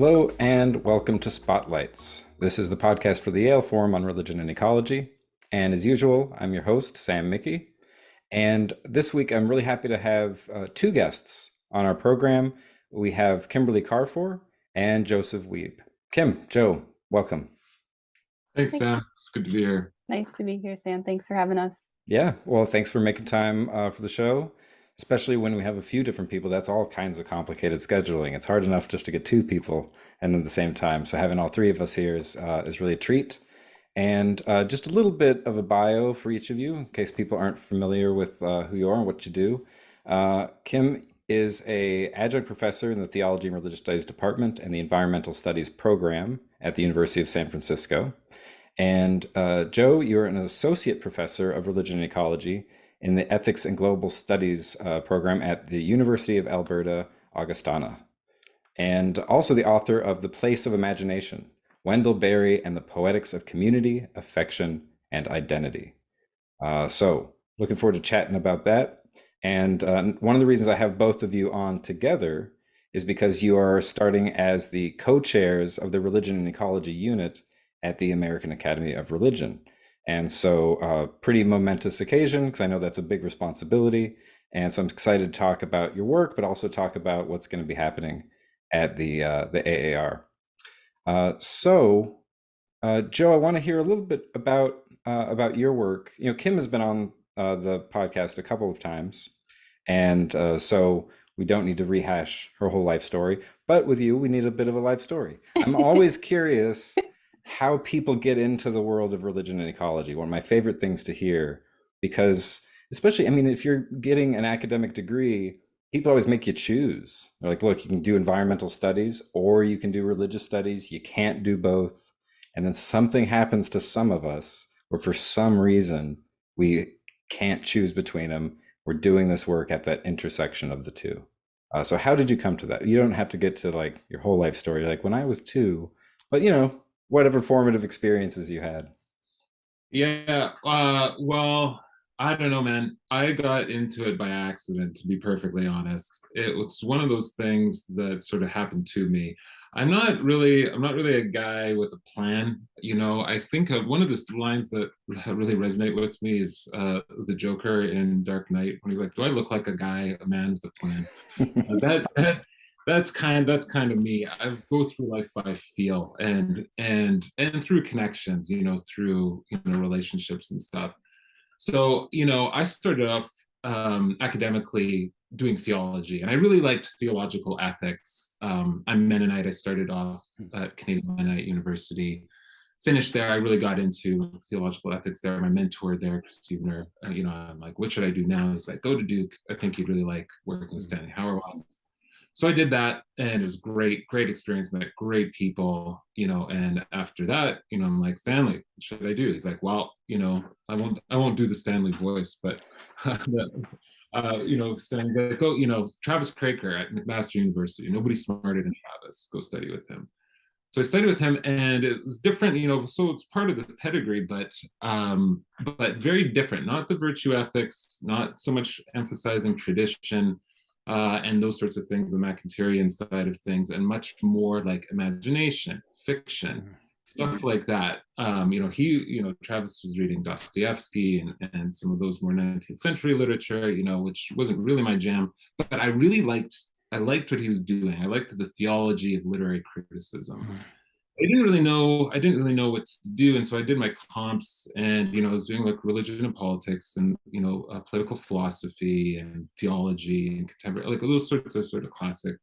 Hello and welcome to Spotlights. This is the podcast for the Yale Forum on Religion and Ecology. And as usual, I'm your host, Sam Mickey. And this week, I'm really happy to have two guests on our program. We have Kimberly Carfore and Joseph Wiebe. Kim, Joe, welcome. Thanks, Thanks. Sam. It's good to be here. Nice to be here, Sam. Thanks for having us. Yeah, well, thanks for making time for the show, especially when we have a few different people. That's all kinds of complicated scheduling. It's hard enough just to get two people and at the same time. So having all three of us here is really a treat. And just a little bit of a bio for each of you, in case people aren't familiar with who you are and what you do. Kim is a adjunct professor in the Theology and Religious Studies Department and the Environmental Studies program at the University of San Francisco. And Joe, you're an associate professor of religion and ecology in the Ethics and Global Studies program at the University of Alberta, Augustana, and also the author of The Place of Imagination, Wendell Berry and the Poetics of Community, Affection, and Identity. So looking forward to chatting about that. And one of the reasons I have both of you on together is because you are starting as the co-chairs of the Religion and Ecology unit at the American Academy of Religion. And so pretty momentous occasion because I know that's a big responsibility. And so I'm excited to talk about your work, but also talk about what's going to be happening at the AAR. Joe, I want to hear a little bit about your work. You know, Kim has been on the podcast a couple of times, and so we don't need to rehash her whole life story. But with you, we need a bit of a life story. I'm always curious how people get into the world of religion and ecology. One of my favorite things to hear, because especially, I mean, if you're getting an academic degree, people always make you choose. They're like, look, you can do environmental studies or you can do religious studies. You can't do both. And then something happens to some of us where for some reason we can't choose between them. We're doing this work at that intersection of the two. So how did you come to that? You don't have to get to like your whole life story, like when I was two, but you know, whatever formative experiences you had. Yeah, well, I don't know, man. I got into it by accident, to be perfectly honest. It was one of those things that sort of happened to me. I'm not really a guy with a plan. You know, I think one of the lines that really resonate with me is the Joker in Dark Knight when he's like, "Do I look like a man with a plan?" That's kind of me. I go through life by feel and through connections, through relationships and stuff. So, I started off academically doing theology, and I really liked theological ethics. I'm Mennonite. I started off at Canadian Mennonite University. Finished there, I really got into theological ethics there. My mentor there, Chris Stevener, I'm like, what should I do now? He's like, go to Duke. I think you'd really like working with Stanley Hauerwas. So I did that, and it was great experience, met great people, and after that, I'm like, Stanley, what should I do? He's like, well, I won't do the Stanley voice, but Stanley's like, go, Travis Craker at McMaster University, nobody's smarter than Travis, go study with him. So I studied with him, and it was different, so it's part of this pedigree, but very different, not the virtue ethics, not so much emphasizing tradition, and those sorts of things, the Macantarian side of things, and much more like imagination, fiction, stuff like that. Travis was reading Dostoevsky and some of those more 19th century literature, which wasn't really my jam, but I liked what he was doing. I liked the theology of literary criticism. I didn't really know what to do, and so I did my comps, and I was doing like religion and politics, and political philosophy and theology and contemporary, like those sorts of classic,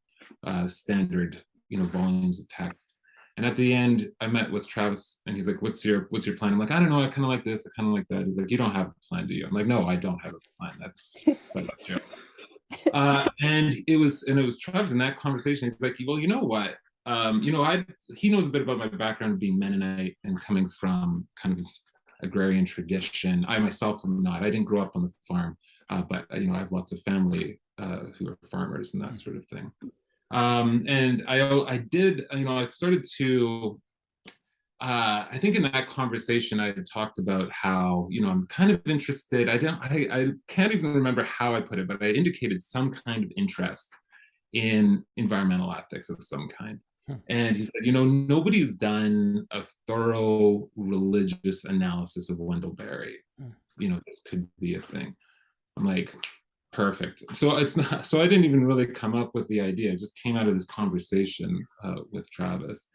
standard volumes of texts. And at the end, I met with Travis, and he's like, "What's your plan?" I'm like, "I don't know. I kind of like this. I kind of like that." He's like, "You don't have a plan, do you?" I'm like, "No, I don't have a plan. That's true." And it was Travis in that conversation. He's like, "Well, you know what? He knows a bit about my background being Mennonite and coming from kind of this agrarian tradition. I myself am not. I didn't grow up on the farm, but I have lots of family who are farmers and that sort of thing. And I did. I started to. I think in that conversation I had talked about how I'm kind of interested. I can't even remember how I put it, but I indicated some kind of interest in environmental ethics of some kind. And he said, you know, nobody's done a thorough religious analysis of Wendell Berry. You know, this could be a thing. I'm like, perfect. So it's not, so I didn't even really come up with the idea. It just came out of this conversation with Travis.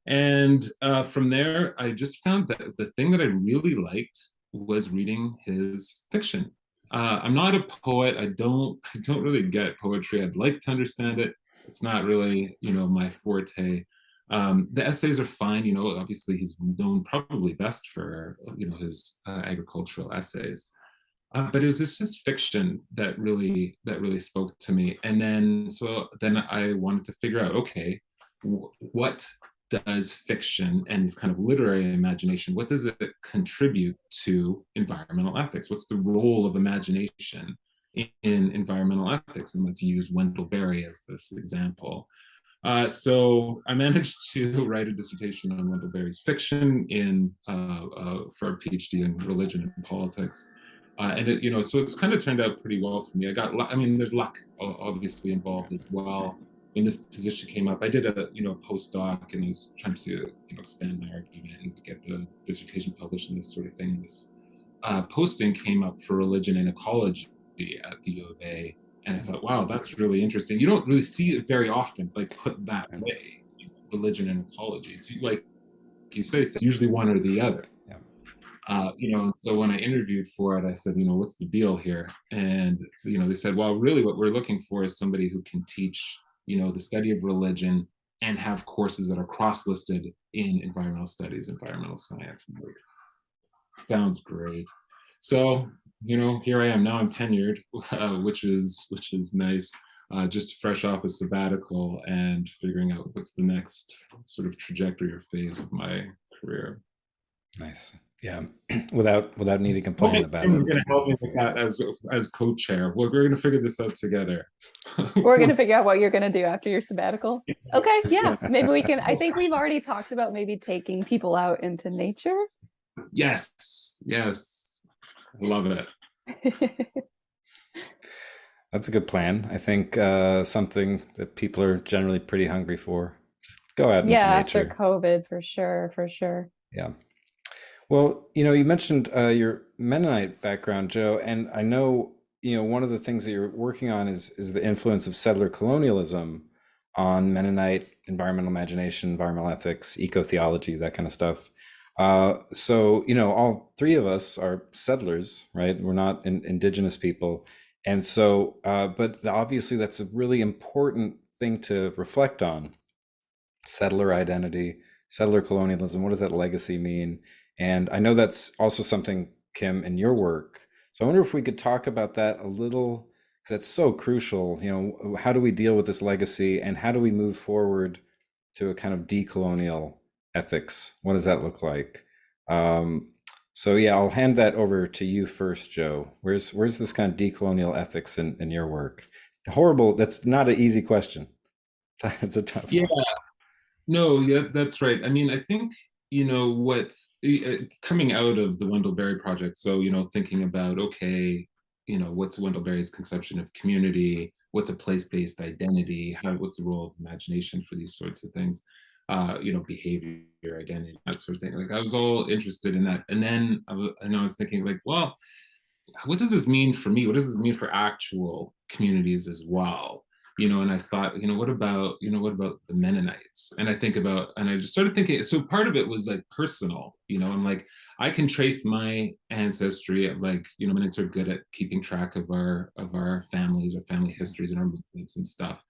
And from there, I just found that the thing that I really liked was reading his fiction. I'm not a poet. I don't really get poetry. I'd like to understand it. It's not really, you know, my forte. The essays are fine. You know, obviously he's known probably best for, you know, his agricultural essays. But it was just his fiction that really spoke to me. And then then I wanted to figure out, okay, what does fiction and this kind of literary imagination, what does it contribute to environmental ethics? What's the role of imagination in environmental ethics? And let's use Wendell Berry as this example. So I managed to write a dissertation on Wendell Berry's fiction for a PhD in religion and politics. And it, you know, so it's kind of turned out pretty well for me. I mean, there's luck obviously involved as well. When this position came up, I did a, you know, postdoc, and I was trying to, you know, expand my argument and get the dissertation published and this sort of thing. And this posting came up for religion and ecology at the U of A. And I thought, wow, that's really interesting. You don't really see it very often, like put that way, you know, religion and ecology. It's like you say, it's usually one or the other. You know, so when I interviewed for it, I said, you know, what's the deal here? And, you know, they said, well, really what we're looking for is somebody who can teach, you know, the study of religion and have courses that are cross-listed in environmental studies, environmental science. Sounds great. So, you know, here I am now. I'm tenured, which is nice. Just fresh off a sabbatical and figuring out what's the next sort of trajectory or phase of my career. Nice. Yeah, without needing to complain about it. You're going to help me with that as co-chair. We're going to figure this out together. We're going to figure out what you're going to do after your sabbatical. Okay, yeah, maybe we can. I think we've already talked about maybe taking people out into nature. Yes, I love it. That's a good plan. I think something that people are generally pretty hungry for. Just go out into nature. Yeah, after COVID, for sure. Yeah. Well, you know, you mentioned your Mennonite background, Joe, and I know, you know, one of the things that you're working on is the influence of settler colonialism on Mennonite environmental imagination, environmental ethics, eco-theology, that kind of stuff. So, you know, all three of us are settlers, right? We're not indigenous people. And so, but obviously that's a really important thing to reflect on. Settler identity, settler colonialism, what does that legacy mean? And I know that's also something, Kim, in your work. So I wonder if we could talk about that a little, because that's so crucial. You know, how do we deal with this legacy and how do we move forward to a kind of decolonial ethics? What does that look like? So yeah, I'll hand that over to you first, Joe. Where's this kind of decolonial ethics in your work? Horrible. That's not an easy question. It's a tough one. No, yeah, that's right. I mean, I think, you know, what's coming out of the Wendell Berry project. So, you know, thinking about, okay, you know, what's Wendell Berry's conception of community? What's a place-based identity? What's the role of imagination for these sorts of things? You know, behavior, identity, that sort of thing. Like I was all interested in that. And then I was thinking like, well, what does this mean for me? What does this mean for actual communities as well? You know, and I thought, you know, what about the Mennonites? And I just started thinking, so part of it was like personal, you know, I'm like, I can trace my ancestry. Like, you know, Mennonites are good at keeping track of our families, our family histories and our movements and stuff.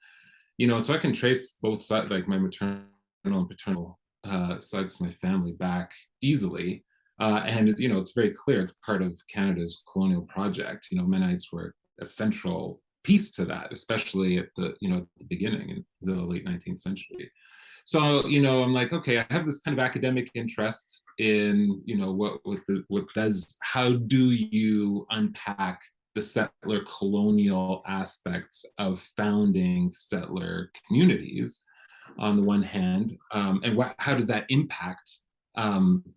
You know, so I can trace both sides, like my maternal and paternal sides of my family back easily. And, you know, it's very clear it's part of Canada's colonial project. You know, Mennonites were a central piece to that, especially at the beginning in the late 19th century. So, you know, I'm like, okay, I have this kind of academic interest in, you know, how do you unpack the settler colonial aspects of founding settler communities on the one hand, and how does that impact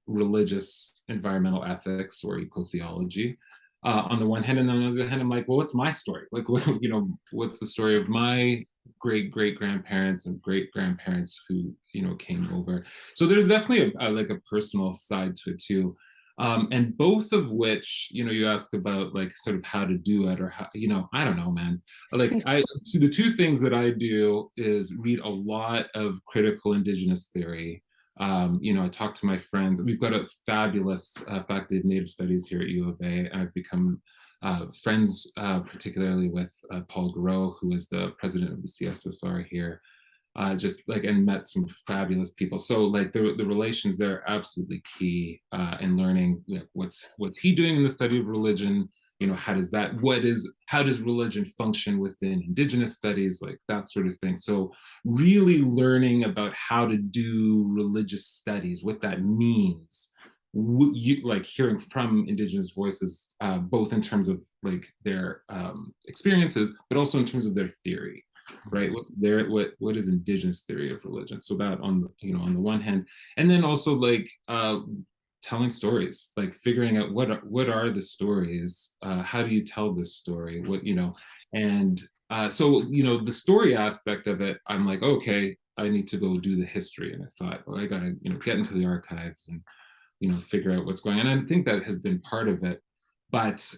religious environmental ethics or eco-theology? on the one hand, and then on the other hand, I'm like, well, what's my story? Like, what, what's the story of my great grandparents and great grandparents who came over? So there's definitely like a personal side to it too. And both of which, you ask about like sort of how to do it, or how, I don't know, man. Like so the two things that I do is read a lot of critical indigenous theory. I talk to my friends. We've got a fabulous faculty of Native Studies here at U of A, and I've become friends, particularly with Paul Garreau, who is the president of the CSSR here. Just like, and met some fabulous people. So like the relations there are absolutely key in learning what's he doing in the study of religion. How does religion function within indigenous studies, like that sort of thing. So really learning about how to do religious studies, what that means, like hearing from indigenous voices, both in terms of like their experiences, but also in terms of their theory. Right, what is indigenous theory of religion? So that on the one hand, and then also like telling stories, like figuring out what are the stories, how do you tell this story, and so the story aspect of it, I'm like, okay, I need to go do the history, and I thought, well, I gotta get into the archives and figure out what's going on. And I think that has been part of it, but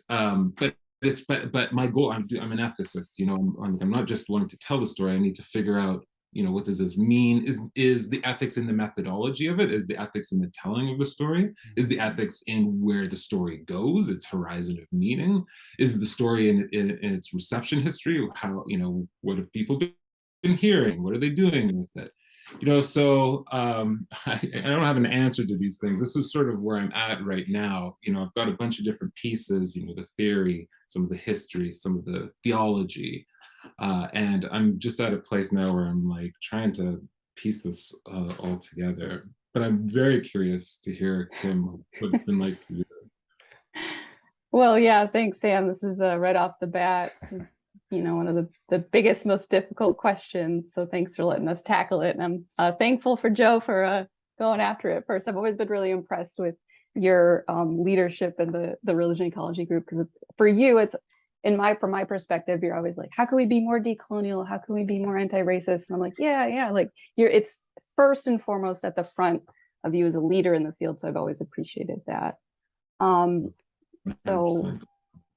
but my goal, I'm an ethicist, I'm not just wanting to tell the story. I need to figure out, what does this mean? Is the ethics in the methodology of it? Is the ethics in the telling of the story? Is the ethics in where the story goes, its horizon of meaning? Is the story in its reception history? How, what have people been hearing? What are they doing with it? So I don't have an answer to these things. This is sort of where I'm at right now. I've got a bunch of different pieces, the theory, some of the history, some of the theology, and I'm just at a place now where I'm like trying to piece this all together. But I'm very curious to hear, Kim, what it's been like for you. Well, yeah, thanks, Sam. This is right off the bat, one of the biggest, most difficult questions. So thanks for letting us tackle it. And I'm thankful for Joe for going after it first. I've always been really impressed with your leadership in the Religion Ecology group, because for you, it's from my perspective, you're always like, how can we be more decolonial? How can we be more anti-racist? And I'm like, yeah, like it's first and foremost at the front of you as a leader in the field. So I've always appreciated that. So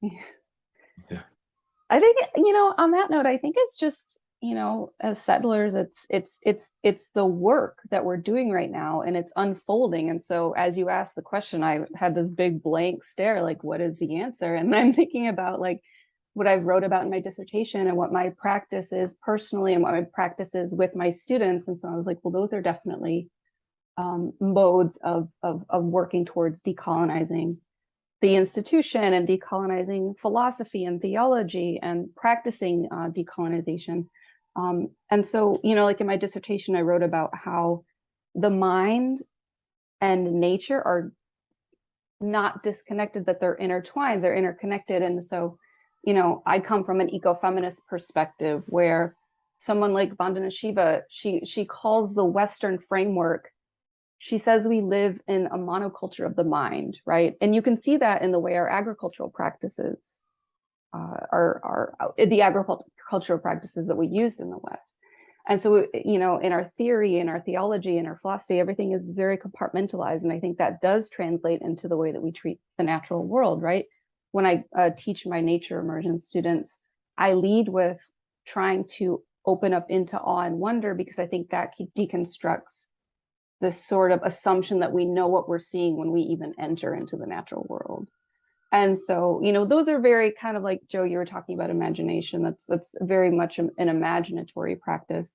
yeah. I think, on that note, I think it's just, as settlers, it's the work that we're doing right now, and it's unfolding. And so as you asked the question, I had this big blank stare, like, what is the answer? And I'm thinking about like what I wrote about in my dissertation and what my practice is personally and what my practice is with my students. And so I was like, well, those are definitely modes of working towards decolonizing the institution and decolonizing philosophy and theology and practicing decolonization. And so, like in my dissertation, I wrote about how the mind and nature are not disconnected, that they're intertwined, they're interconnected. And so, I come from an ecofeminist perspective where someone like Vandana Shiva, she calls the Western framework, she says we live in a monoculture of the mind, right? And you can see that in the way our agricultural practices are the agricultural practices that we used in the West. And so, in our theory, in our theology, in our philosophy, everything is very compartmentalized. And I think that does translate into the way that we treat the natural world, right? When I teach my nature immersion students, I lead with trying to open up into awe and wonder, because I think that deconstructs this sort of assumption that we know what we're seeing when we even enter into the natural world. And so, those are very kind of like, Joe, you were talking about imagination. That's very much an imaginatory practice.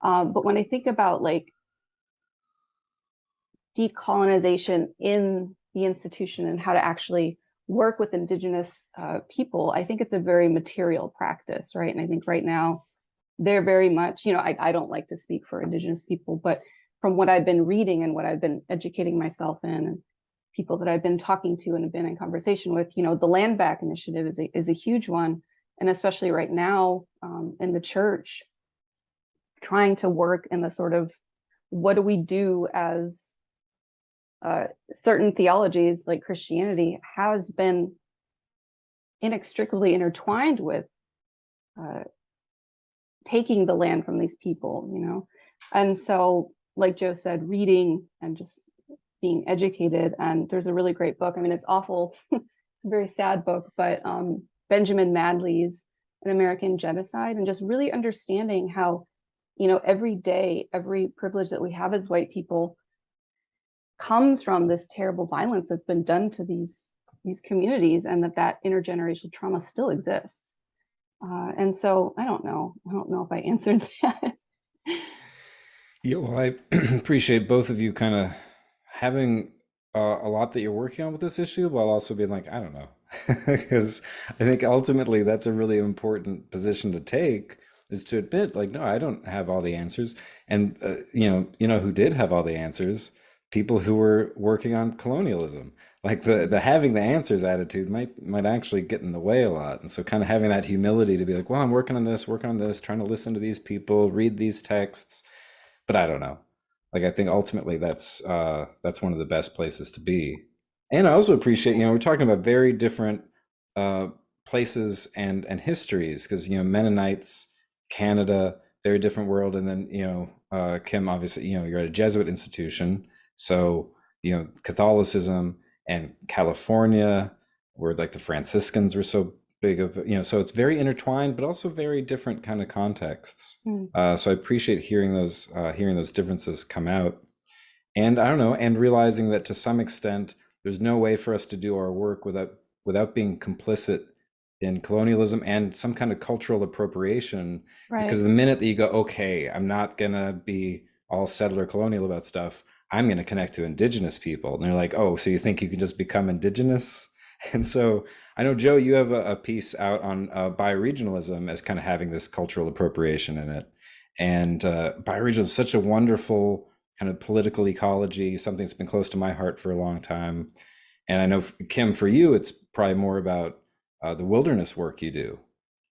But when I think about like decolonization in the institution and how to actually work with Indigenous people, I think it's a very material practice, right? And I think right now they're very much, I don't like to speak for Indigenous people, but from what I've been reading and what I've been educating myself in, and people that I've been talking to and have been in conversation with, the Land Back Initiative is a huge one. And especially right now in the church, trying to work in the sort of, what do we do as certain theologies like Christianity has been inextricably intertwined with taking the land from these people, you know? And so, like Joe said, reading and just being educated. And there's a really great book. I mean, it's awful, it's a very sad book, but Benjamin Madley's An American Genocide, and just really understanding how, you know, every day, every privilege that we have as white people comes from this terrible violence that's been done to these communities, and that intergenerational trauma still exists. And so I don't know if I answered that. Yeah, well, I appreciate both of you kind of having a lot that you're working on with this issue, while also being like, I don't know, because I think ultimately that's a really important position to take, is to admit, like, no, I don't have all the answers. And you know who did have all the answers? People who were working on colonialism. Like the having the answers attitude might actually get in the way a lot. And so kind of having that humility to be like, well, I'm working on this, trying to listen to these people, read these texts, but I don't know. Like, I think ultimately that's one of the best places to be. And I also appreciate, we're talking about very different uh, places and histories, because Mennonites, Canada, very different world, and then Kim, obviously, you're at a Jesuit institution, so Catholicism and California, where like the Franciscans were so big of, so it's very intertwined, but also very different kind of contexts. Mm. So I appreciate hearing those differences come out, and I don't know, and realizing that to some extent, there's no way for us to do our work without being complicit in colonialism and some kind of cultural appropriation. Right. Because the minute that you go, okay, I'm not gonna be all settler colonial about stuff, I'm gonna connect to indigenous people, and they're like, oh, so you think you can just become indigenous? And so I know, Joe, you have a piece out on bioregionalism as kind of having this cultural appropriation in it. And bioregionalism is such a wonderful kind of political ecology, something that's been close to my heart for a long time. And I know, Kim, for you, it's probably more about the wilderness work you do,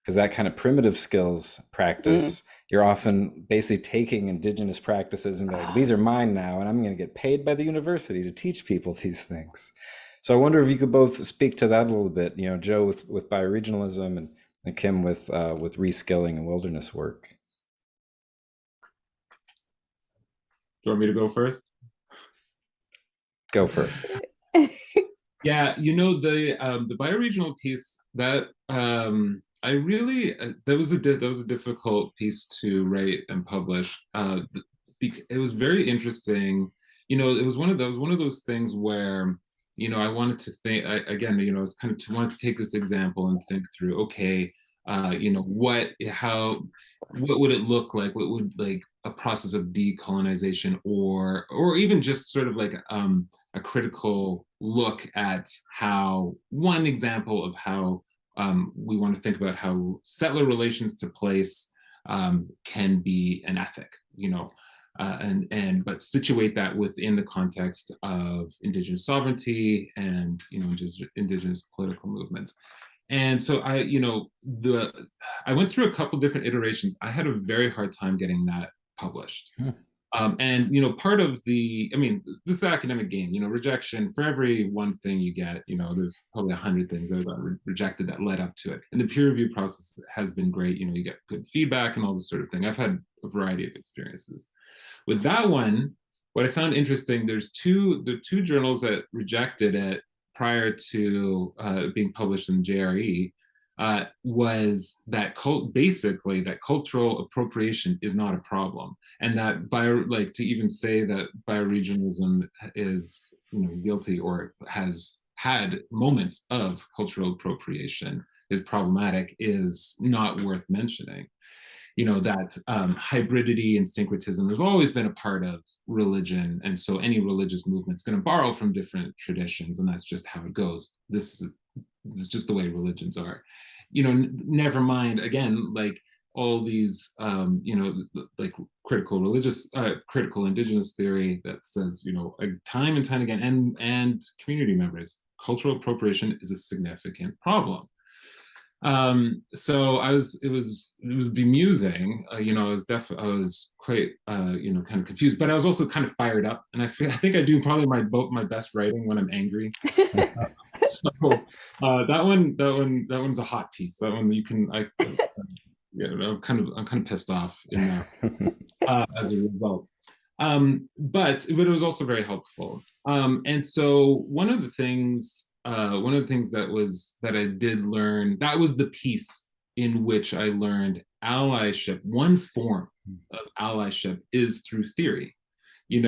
because that kind of primitive skills practice, you're often basically taking indigenous practices and be like, these are mine now, and I'm going to get paid by the university to teach people these things. So I wonder if you could both speak to that a little bit, Joe with bioregionalism, and Kim with reskilling and wilderness work. Do you want me to go first? Go first. Yeah, the bioregional piece, that I really that was a difficult piece to write and publish. It was very interesting. It was one of those things where I wanted to think again. I was kind of wanted to take this example and think through. Okay, what would it look like? What would, like, a process of decolonization, or even just sort of like a critical look at how, one example of how we want to think about how settler relations to place can be an ethic, but situate that within the context of indigenous sovereignty and indigenous political movements. And so I went through a couple different iterations. I had a very hard time getting that published. And part of this is the academic game. Rejection, for every one thing you get, there's probably 100 things that got rejected that led up to it. And the peer review process has been great. You get good feedback and all this sort of thing. I've had a variety of experiences. With that one, what I found interesting, the two journals that rejected it prior to being published in JRE, was that basically that cultural appropriation is not a problem, and that to even say that bioregionalism is guilty or has had moments of cultural appropriation is problematic is not worth mentioning. That hybridity and syncretism has always been a part of religion, and so any religious movement is going to borrow from different traditions, and that's just how it goes. This is just the way religions are. Never mind, again, like all these like critical indigenous theory that says time and time again, and community members, cultural appropriation is a significant problem. So it was bemusing. I was quite kind of confused, but I was also kind of fired up, and I think I do probably my best writing when I'm angry. So that one's a hot piece. That one you can, I'm kind of pissed off in that as a result. But it was also very helpful. And so one of the things that I did learn, that was the piece in which I learned allyship. One form of allyship is through theory. In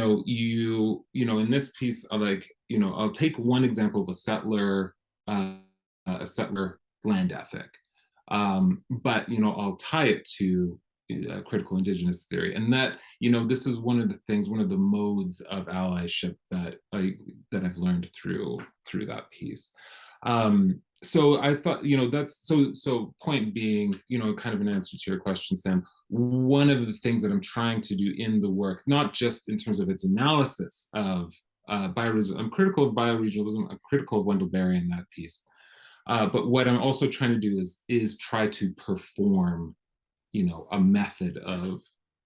this piece, I'll take one example of a settler land ethic, but I'll tie it to critical indigenous theory, and that this is one of the modes of allyship that I've learned through that piece. So I thought, that's so point being, kind of an answer to your question, Sam, one of the things that I'm trying to do in the work, not just in terms of its analysis of bioregionalism, I'm critical of bioregionalism, I'm critical of Wendell Berry in that piece, but what I'm also trying to do is try to perform a method of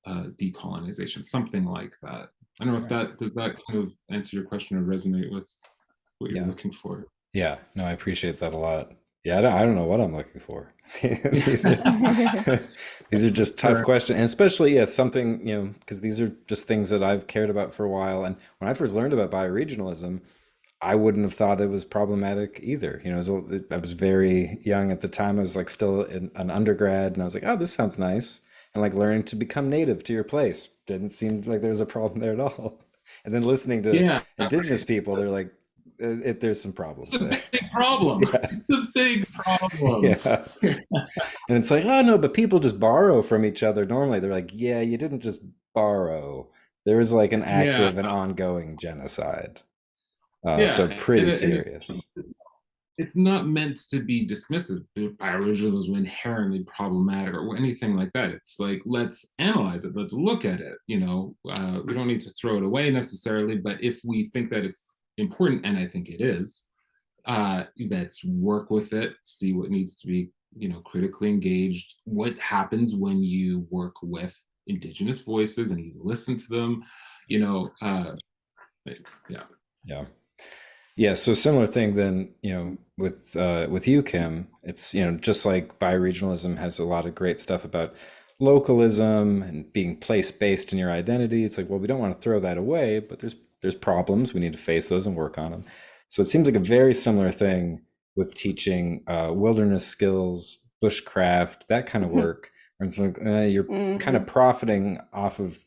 decolonization, something like that. I don't know if does that kind of answer your question or resonate with what you're looking for. Yeah, no, I appreciate that a lot. Yeah, I don't know what I'm looking for. these, are, these are just tough questions, and especially something because these are just things that I've cared about for a while. And when I first learned about bioregionalism, I wouldn't have thought it was problematic either. I was very young at the time. I was like still an undergrad, and I was like, oh, this sounds nice. And like learning to become native to your place didn't seem like there was a problem there at all. And then listening to indigenous people, they're like, there's some problems it's a there. big problem. It's a big problem. Yeah. And it's like, oh no, but people just borrow from each other normally. They're like, yeah, you didn't just borrow. There was like an active and ongoing genocide. So pretty serious. It's not meant to be dismissive. Bioregionalism is inherently problematic or anything like that. It's like, let's analyze it. Let's look at it. We don't need to throw it away necessarily, but if we think that it's important, and I think it is, let's work with it, see what needs to be, critically engaged. What happens when you work with indigenous voices and you listen to them, Yeah, so similar thing then, with you, Kim, it's, just like bioregionalism has a lot of great stuff about localism and being place-based in your identity. It's like, well, we don't want to throw that away, but there's problems. We need to face those and work on them. So it seems like a very similar thing with teaching wilderness skills, bushcraft, that kind of work. And it's like, you're kind of profiting off of,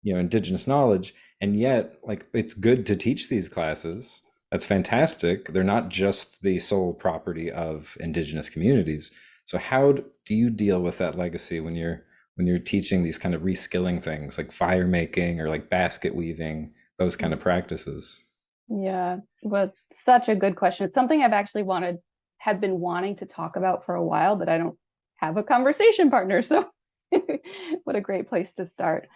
indigenous knowledge, and yet, like, it's good to teach these classes. That's fantastic. They're not just the sole property of indigenous communities. So how do you deal with that legacy when you're teaching these kind of reskilling things like fire making or like basket weaving, those kind of practices? Yeah, well, such a good question. It's something I've actually have been wanting to talk about for a while, but I don't have a conversation partner. So what a great place to start.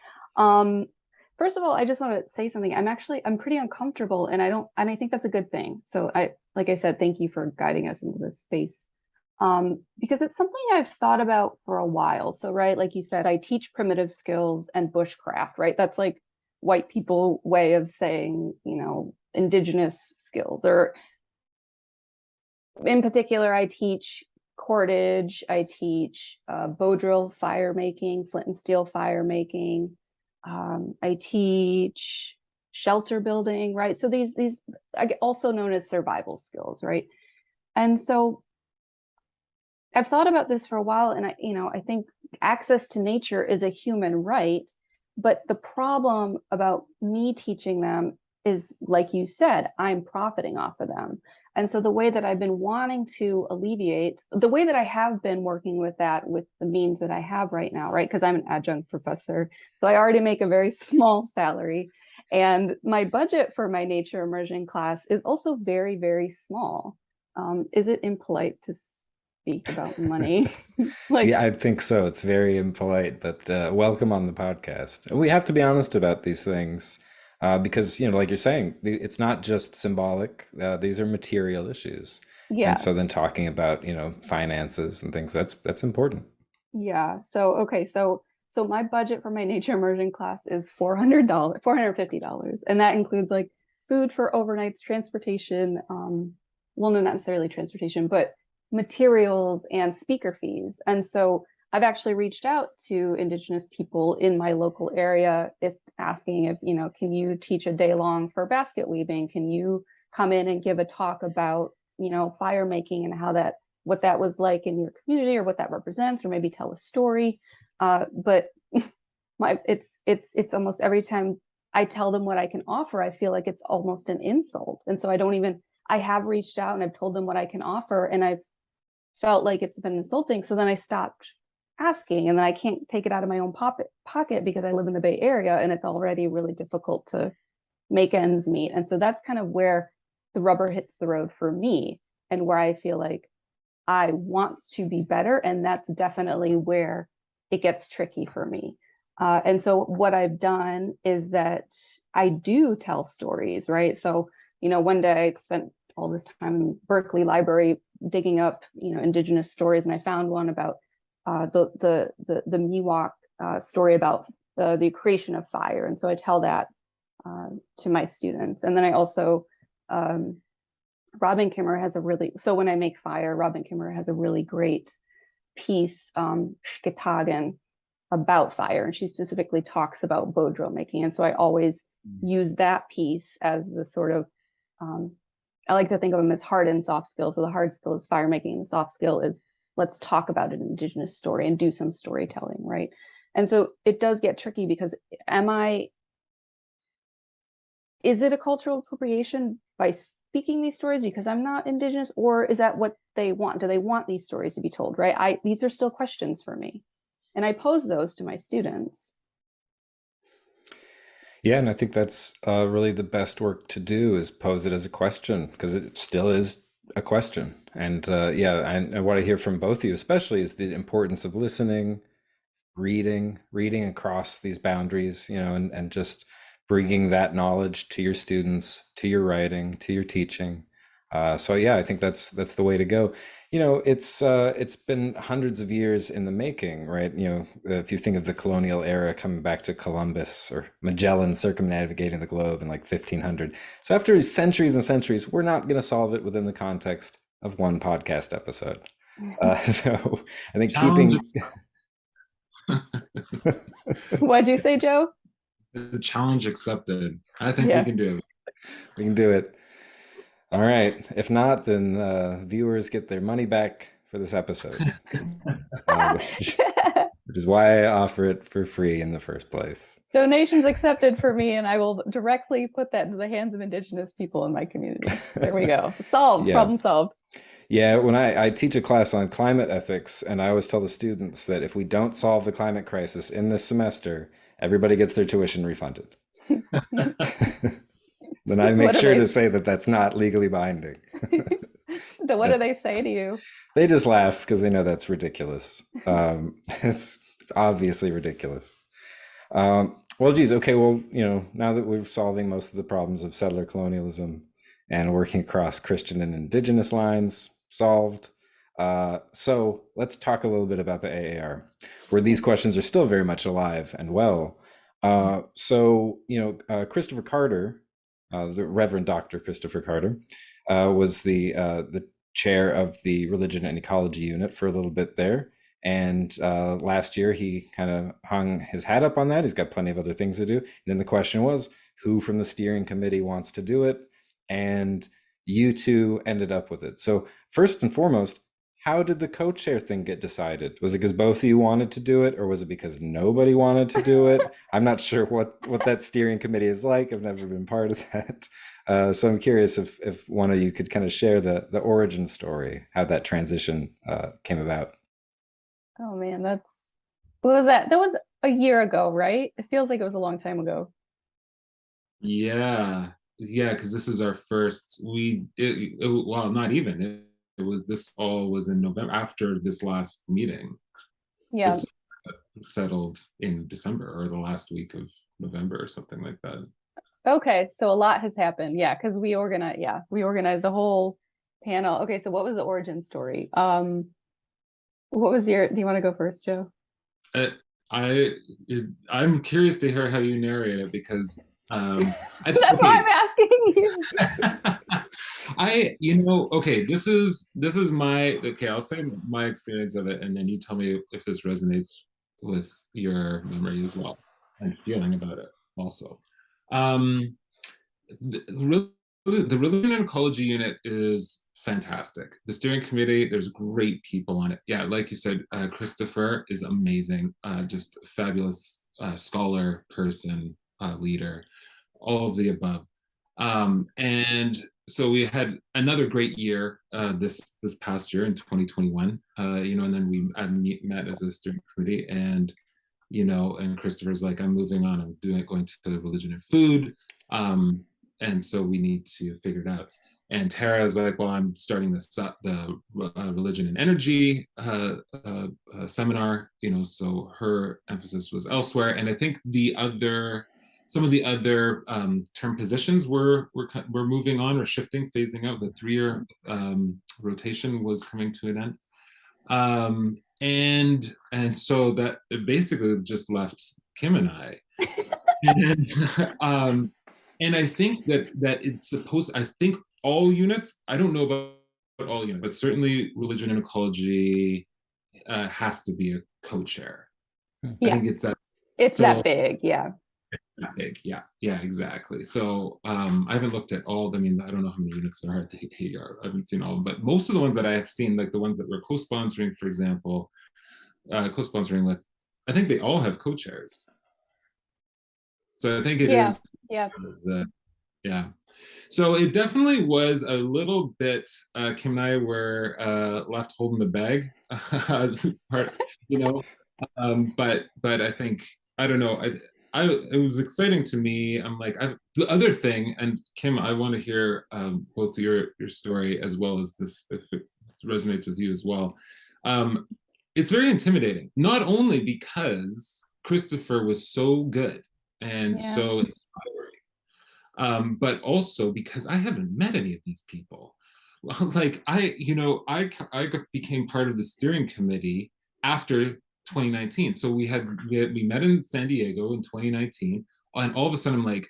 First of all, I just want to say something. I'm pretty uncomfortable, and I think that's a good thing. So like I said, thank you for guiding us into this space. Because it's something I've thought about for a while. So, right, like you said, I teach primitive skills and bushcraft, right? That's like white people way of saying, indigenous skills, or in particular, I teach cordage, I teach bow drill fire making, flint and steel fire making. I teach shelter building, right? So these also known as survival skills, right? And so I've thought about this for a while, and I think access to nature is a human right, but the problem about me teaching them is, like you said, I'm profiting off of them. And so the way that I've been wanting to alleviate, the way that I have been working with that with the means that I have right now, right? Because I'm an adjunct professor, so I already make a very small salary. And my budget for my nature immersion class is also very, very small. Is it impolite to speak about money? Yeah, I think so. It's very impolite, but welcome on the podcast. We have to be honest about these things. Because, like you're saying, it's not just symbolic. These are material issues. Yeah. And so then talking about, finances and things, that's important. Yeah. So, okay. So my budget for my nature immersion class is $400, $450. And that includes like food for overnights, transportation, well, no, not necessarily transportation, but materials and speaker fees. And so I've actually reached out to Indigenous people in my local area, if asking if, can you teach a day long for basket weaving? Can you come in and give a talk about, fire making and what that was like in your community, or what that represents, or maybe tell a story. But it's almost every time I tell them what I can offer, I feel like it's almost an insult. And so I have reached out and I've told them what I can offer, and I've felt like it's been insulting. So then I stopped asking, and then I can't take it out of my own pocket because I live in the Bay Area and it's already really difficult to make ends meet. And so that's kind of where the rubber hits the road for me, and where I feel like I want to be better. And that's definitely where it gets tricky for me. And so what I've done is that I do tell stories, right? So, one day I spent all this time in Berkeley Library digging up, Indigenous stories, and I found one about the Miwok story about the creation of fire. And so I tell that to my students. And then I also, Robin Kimmerer has when I make fire, Robin Kimmerer has a really great piece, Shkitagan, about fire. And she specifically talks about bow drill making. And so I always use that piece as the sort of, I like to think of them as hard and soft skills. So the hard skill is fire making. The soft skill is, let's talk about an Indigenous story and do some storytelling, right? And so it does get tricky, because is it a cultural appropriation by speaking these stories because I'm not Indigenous, or is that what they want? Do they want these stories to be told, right? These are still questions for me. And I pose those to my students. Yeah, and I think that's really the best work to do, is pose it as a question, because it still is a question. And and what I hear from both of you especially is the importance of listening, reading across these boundaries, and just bringing that knowledge to your students, to your writing, to your teaching. So yeah, I think that's the way to go. It's been hundreds of years in the making, right? If you think of the colonial era coming back to Columbus or Magellan circumnavigating the globe in like 1500. So after centuries and centuries, we're not going to solve it within the context of one podcast episode. So I think What'd you say, Joe? The challenge accepted. I think we can do it. We can do it. All right. If not, then viewers get their money back for this episode, which is why I offer it for free in the first place. Donations accepted for me, and I will directly put that into the hands of Indigenous people in my community. There we go. Solved. Yeah. Problem solved. Yeah, when I teach a class on climate ethics, and I always tell the students that if we don't solve the climate crisis in this semester, everybody gets their tuition refunded. Then I make sure to say that that's not legally binding. What do they say to you? They just laugh because they know that's ridiculous. It's obviously ridiculous. Well, geez, okay, well, now that we're solving most of the problems of settler colonialism and working across Christian and Indigenous lines, solved. So let's talk a little bit about the AAR, where these questions are still very much alive and well. Christopher Carter, the Reverend Dr. Christopher Carter, was the chair of the Religion and Ecology unit for a little bit there. And last year, he kind of hung his hat up on that. He's got plenty of other things to do. And then the question was, who from the steering committee wants to do it? And you two ended up with it. So first and foremost, how did the co-chair thing get decided? Was it because both of you wanted to do it, or was it because nobody wanted to do it? I'm not sure what that steering committee is like. I've never been part of that. So I'm curious if one of you could kind of share the origin story, how that transition came about. Oh man, what was that? That was a year ago, right? It feels like it was a long time ago. Yeah, because this is our first. Well, not even. This all was in November, after this last meeting. Yeah. Settled in December or the last week of November or something like that. Okay, so a lot has happened. Yeah, because we organized a whole panel. Okay, so what was the origin story? What was do you want to go first, Joe? I'm curious to hear how you narrate it, because that's why I'm asking you. Okay, this is my, okay, I'll say my experience of it, and then you tell me if this resonates with your memory as well and feeling about it also. Um, the Religion and Ecology unit is fantastic. The steering committee, there's great people on it. Yeah, like you said, Christopher is amazing, just a fabulous scholar, person, leader, all of the above. And so we had another great year this past year in 2021. And then I met as a steering committee, and and Christopher's like, I'm moving on. I'm going to religion and food, and so we need to figure it out. And Tara's like, well, I'm starting the religion and energy seminar. So her emphasis was elsewhere, and I think some of the other term positions were moving on or shifting, phasing out. The 3-year rotation was coming to an end. And so that it basically just left Kim and I. And and I think that it's supposed, I think all units, I don't know about all units, but certainly religion and ecology has to be a co-chair. I think it's that. It's So that big, yeah. that big, yeah, exactly. So I haven't looked at all. I mean, I don't know how many units there are at the AER. I haven't seen all of them, but most of the ones that I have seen, like the ones that we're co-sponsoring, for example, co-sponsoring with, I think they all have co-chairs. So I think it Yeah, is yeah. yeah. So it definitely was a little bit, Kim and I were left holding the bag part, you know. But I think, I don't know, it was exciting to me. I'm like, the other thing, and Kim, I want to hear both your story as well as this, if it resonates with you as well. It's very intimidating, not only because Christopher was so good and so inspiring, but also because I haven't met any of these people. Like I became part of the steering committee after 2019. So we met in San Diego in 2019, and all of a sudden I'm like,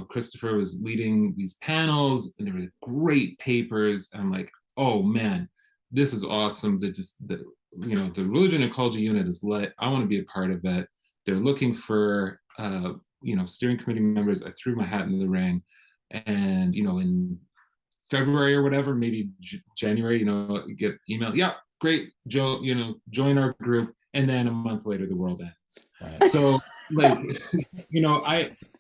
Christopher was leading these panels, and there were great papers, and I'm like, oh man, this is awesome. The religion and ecology unit is lit. I want to be a part of it. They're looking for steering committee members. I threw my hat in the ring, and in February or whatever, maybe January, get email, yeah, great, Joe, join our group, and then a month later the world ends. Right. So like,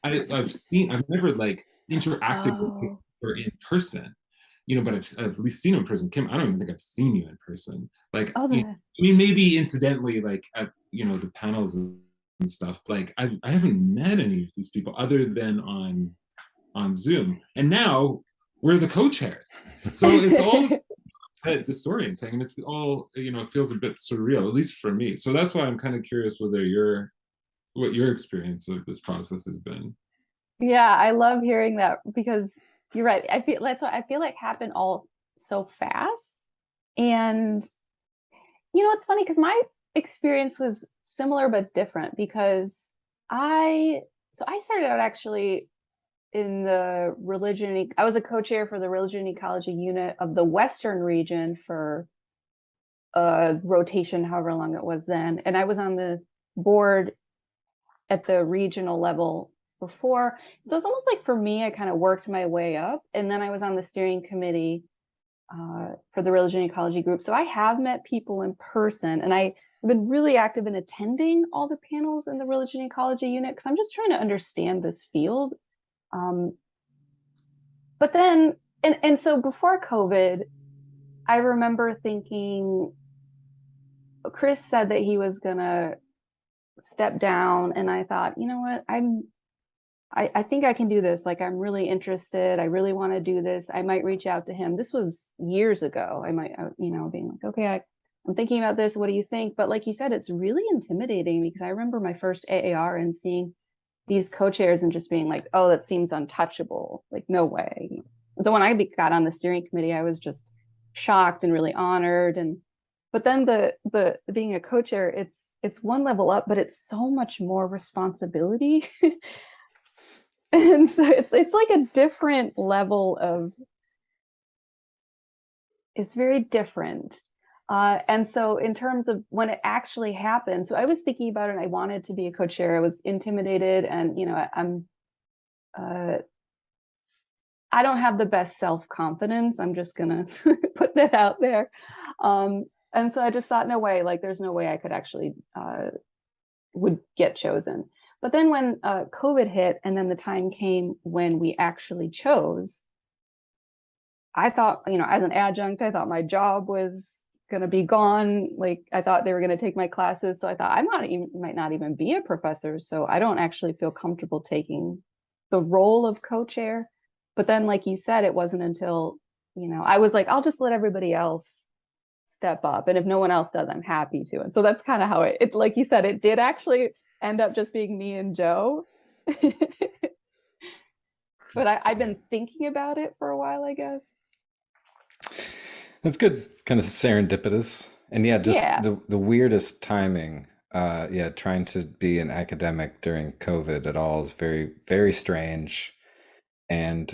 I've never like interacted with her in person, but I've at least seen her in person. Kim, I don't even think I've seen you in person. Like, I mean, maybe incidentally, like at the panels and stuff. Like, I haven't met any of these people other than on Zoom, and now we're the co-chairs. So it's all disorienting, and it's all it feels a bit surreal, at least for me. So that's why I'm kind of curious what your experience of this process has been. Yeah, I love hearing that, because you're right. That's what I feel like happened all so fast. And it's funny because my experience was similar but different, because I started out actually in the I was a co-chair for the religion and ecology unit of the Western region for a rotation, however long it was then. And I was on the board at the regional level before. So it's almost like, for me, I kind of worked my way up, and then I was on the steering committee for the religion and ecology group. So I have met people in person, and I've been really active in attending all the panels in the religion and ecology unit, because I'm just trying to understand this field. But then, and so before COVID, I remember thinking, Chris said that he was gonna step down, and I thought, you know what, I think I can do this. Like, I'm really interested. I really want to do this. I might reach out to him. This was years ago. I might, being like, okay, I'm thinking about this. What do you think? But like you said, it's really intimidating, because I remember my first AAR and seeing these co-chairs and just being like, oh, that seems untouchable. Like, no way. So when I got on the steering committee, I was just shocked and really honored. But then the being a co-chair, it's one level up, but it's so much more responsibility. And so it's like a different level of it's very different. And so in terms of when it actually happened, so I was thinking about it and I wanted to be a co-chair. I was intimidated and, I don't have the best self-confidence. I'm just gonna put that out there. And so I just thought, no way, like there's no way I could actually would get chosen. But then when COVID hit and then the time came when we actually chose, I thought, as an adjunct, I thought my job was going to be gone. Like I thought they were going to take my classes. So I thought might not even be a professor. So I don't actually feel comfortable taking the role of co-chair. But then, like you said, it wasn't until, I was like, I'll just let everybody else step up. And if no one else does, I'm happy to. And so that's kind of how it, like you said, it did actually end up just being me and Joe. But I've been thinking about it for a while, I guess. That's good. It's kind of serendipitous. And yeah, just Yeah. the weirdest timing. Yeah, trying to be an academic during COVID at all is very, very strange. And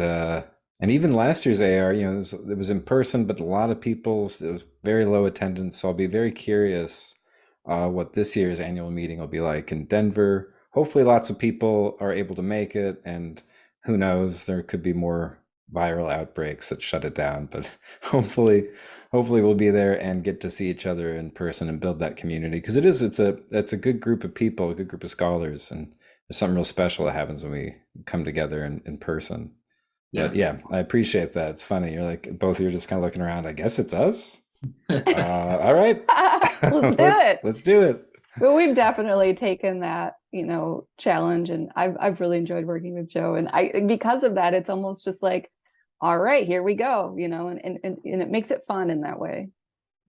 even last year's AR, it was in person, but a lot of people, it was very low attendance. So I'll be very curious what this year's annual meeting will be like in Denver. Hopefully, lots of people are able to make it, and who knows, there could be more viral outbreaks that shut it down. But hopefully we'll be there and get to see each other in person and build that community because it's a good group of people, a good group of scholars, and there's something real special that happens when we come together in person. But yeah, I appreciate that. It's funny. You're like, both of you are just kind of looking around. I guess it's us. All right. Let's do it. Let's do it. Well, we've definitely taken that, challenge, and I've really enjoyed working with Joe. And because of that, it's almost just like, all right, here we go, and it makes it fun in that way.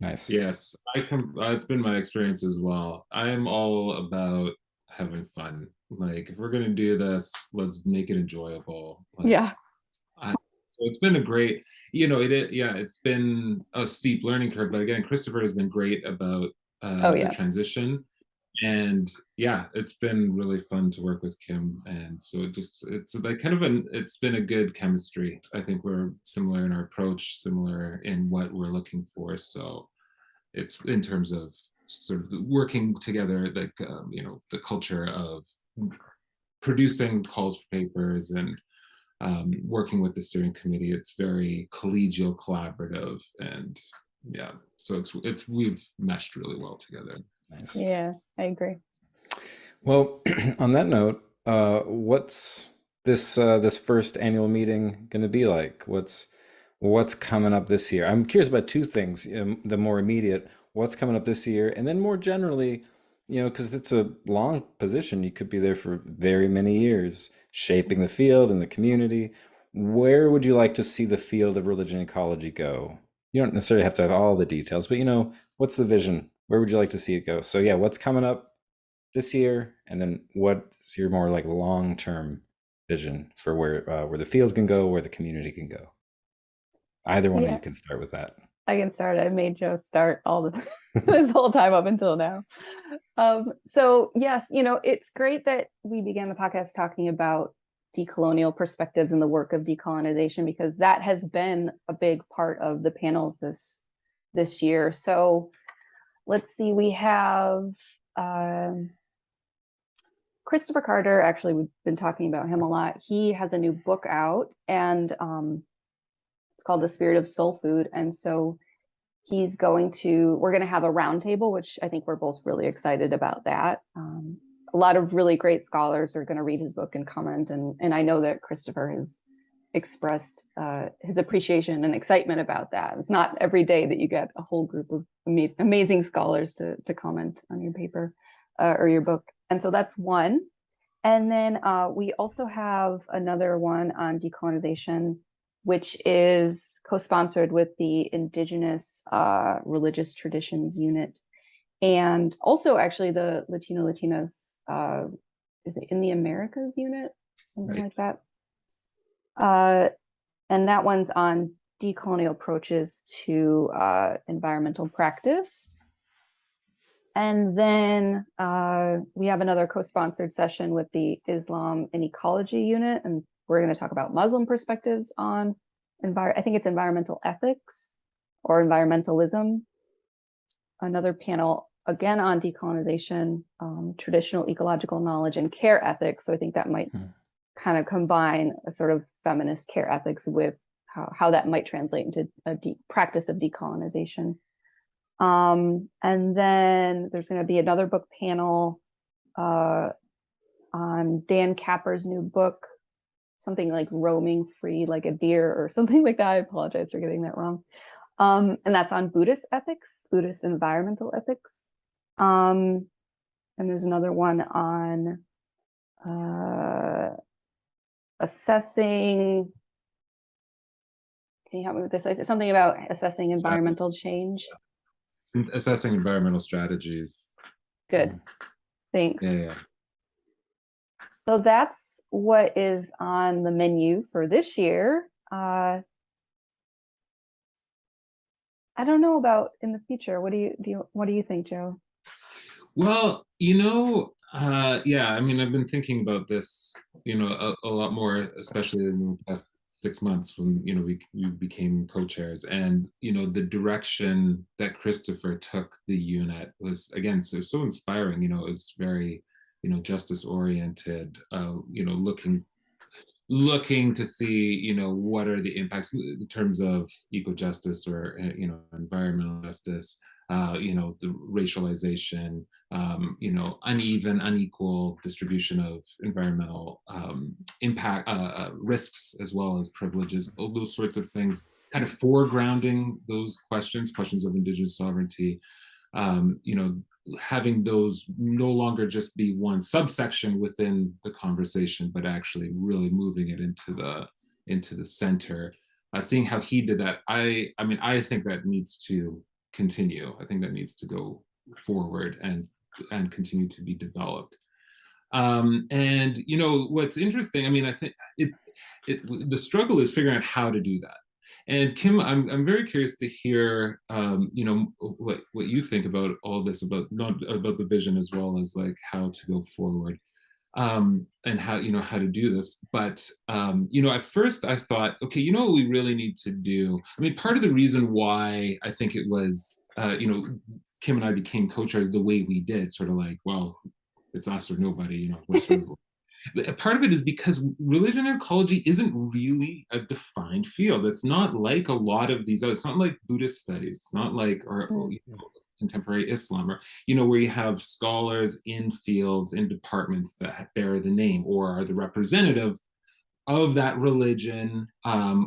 Nice. Yes, it's been my experience as well. I'm all about having fun. Like, if we're gonna do this, let's make it enjoyable. Like, Yeah. So it's been a great, it's been a steep learning curve, but again, Christopher has been great about the transition. And yeah, it's been really fun to work with Kim. And so it's like it's been a good chemistry. I think we're similar in our approach, similar in what we're looking for. So it's in terms of sort of working together, like, the culture of producing calls for papers and working with the steering committee. It's very collegial, collaborative, and yeah, so we've meshed really well together. Nice. Yeah, I agree. Well, on that note, what's this first annual meeting going to be like? What's coming up this year? I'm curious about two things. The more immediate, what's coming up this year, and then more generally, because it's a long position, you could be there for very many years, shaping the field and the community. Where would you like to see the field of religion and ecology go? You don't necessarily have to have all the details, but what's the vision? Where would you like to see it go? So yeah, what's coming up this year, and then what's your more like long-term vision for where the field can go, where the community can go? Either one of you can start with that. I can start. I made Joe start all this whole time up until now. So yes, it's great that we began the podcast talking about decolonial perspectives and the work of decolonization, because that has been a big part of the panels this year. So let's see, we have Christopher Carter. Actually, we've been talking about him a lot. He has a new book out, and it's called The Spirit of Soul Food. And so we're going to have a roundtable, which I think we're both really excited about that. A lot of really great scholars are going to read his book and comment. And I know that Christopher has expressed his appreciation and excitement about that. It's not every day that you get a whole group of amazing scholars to comment on your paper or your book. And so that's one. And then we also have another one on decolonization, which is co-sponsored with the Indigenous Religious Traditions Unit. And also actually the Latinas, is it in the Americas unit? Something like that. And that one's on decolonial approaches to environmental practice. And then we have another co-sponsored session with the Islam and Ecology unit, and we're going to talk about Muslim perspectives on I think it's environmental ethics. or environmentalism. Another panel, again on decolonization, traditional ecological knowledge and care ethics. So I think that might kind of combine a sort of feminist care ethics with how that might translate into a practice of decolonization. And then there's going to be another book panel on Dan Capper's new book, something like Roaming Free Like a Deer or something like that. I apologize for getting that wrong. And that's on Buddhist ethics, Buddhist environmental ethics. And there's another one on assessing, can you help me with this? Something about assessing environmental change. Assessing environmental strategies. Good, thanks. Yeah. So that's what is on the menu for this year. I don't know about in the future. What do you think, Joe? Well, yeah, I mean, I've been thinking about this, a lot more, especially in the past 6 months when, we became co-chairs, and, the direction that Christopher took the unit was, again, so inspiring. It was very, justice oriented, looking to see, what are the impacts in terms of eco-justice or, environmental justice, the racialization, uneven, unequal distribution of environmental impact, risks, as well as privileges, all those sorts of things, kind of foregrounding those questions of Indigenous sovereignty, having those no longer just be one subsection within the conversation, but actually really moving it into the center. Seeing how he did that, I mean, I think that needs to continue. I think that needs to go forward and continue to be developed. And what's interesting, I mean, I think the struggle is figuring out how to do that. And Kim, I'm very curious to hear, what you think about all this, about the vision as well as like how to go forward, and how to do this. But at first I thought, okay, what we really need to do. I mean, part of the reason why I think it was, Kim and I became co-chairs the way we did, sort of like, well, it's us or nobody, part of it is because religion and ecology isn't really a defined field. It's not like a lot of these it's not like Buddhist studies. It's not like or contemporary Islam, or where you have scholars in fields, in departments that bear the name or are the representative of that religion,